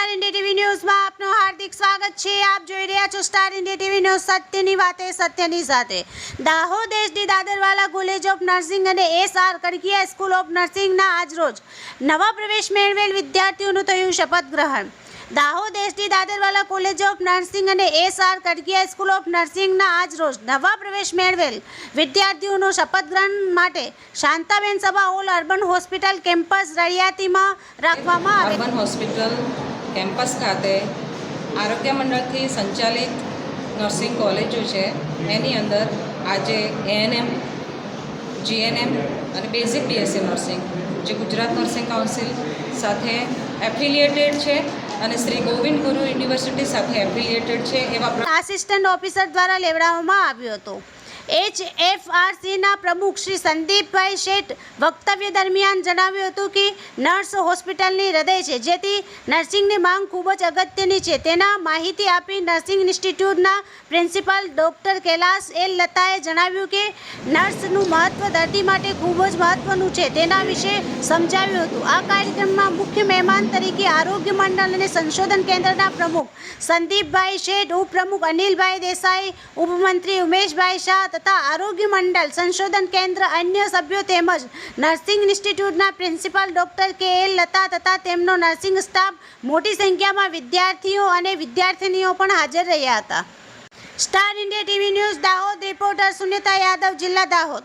Star India TV ન્યૂઝમાં આપનું હાર્દિક સ્વાગત છે। આપ જોઈ રહ્યા છો સ્ટાર ઇન્ડિયા ટીવી ન્યૂઝ, સત્યની વાતે સત્યની સાથે। Dahod SD Dadarwala college of nursing અને એસઆર કડકિયા સ્કૂલ ઓફ નર્સિંગના આજરોજ નવા પ્રવેશ મેળવેલ વિદ્યાર્થીઓનું થયું શપથ ગ્રહણ। Dahod SD Dadarwala college of nursing અને એસઆર કડકિયા સ્કૂલ ઓફ નર્સિંગના આજરોજ નવા પ્રવેશ મેળવેલ વિદ્યાર્થીઓનું શપથ ગ્રહણ માટે શાંતાબેન સભા ઓલ અર્બન હોસ્પિટલ કેમ્પસ રળિયાતીમાં રાખવામાં આવી। અર્બન હોસ્પિટલ કેમ્પસ ખાતે આરોગ્ય મંડળથી સંચાલિત નર્સિંગ કોલેજો છે, એની અંદર આજે એએનએમ, જીએનએમ અને બેઝિક બીએસસી નર્સિંગ જે ગુજરાત નર્સિંગ કાઉન્સિલ સાથે એફિલિએટેડ છે અને શ્રી ગોવિંદ ગુરુ યુનિવર્સિટી સાથે એફિલિએટેડ છે એવા આસિસ્ટન્ટ ઓફિસર દ્વારા લેવડાવવામાં આવ્યો હતો। HFRCના પ્રમુખ શ્રી સંદીપભાઈ શેઠ વક્તવ્ય દરમિયાન જણાવ્યું હતું કે નર્સ હોસ્પિટલની હૃદય છે, જેથી નર્સિંગની માંગ ખૂબ જ અગત્યની છે। તેના માહિતી આપી નર્સિંગ ઇન્સ્ટિટ્યૂટના પ્રિન્સિપાલ ડૉક્ટર કૈલાસ એલ લતાએ જણાવ્યું કે નર્સનું મહત્ત્વ દર્દી માટે ખૂબ જ મહત્ત્વનું છે, તેના વિશે સમજાવ્યું હતું। આ કાર્યક્રમમાં મુખ્ય મહેમાન તરીકે આરોગ્ય મંડળ અને સંશોધન કેન્દ્રના પ્રમુખ સંદીપભાઈ શેઠ, ઉપપ્રમુખ અનિલભાઈ દેસાઈ, ઉપમંત્રી ઉમેશભાઈ શાહ તથા આરોગ્ય મંડળ સંશોધન કેન્દ્ર અન્ય સભ્યો તેમજ નર્સિંગ ઇન્સ્ટિટ્યૂટના પ્રિન્સિપાલ ડૉક્ટર કે એલ લતા તથા તેમનો નર્સિંગ સ્ટાફ, મોટી સંખ્યામાં વિદ્યાર્થીઓ અને વિદ્યાર્થિનીઓ પણ હાજર રહ્યા હતા। Star India TV news Dahod reporter Sunita Yadav, જિલ્લા દાહોદ।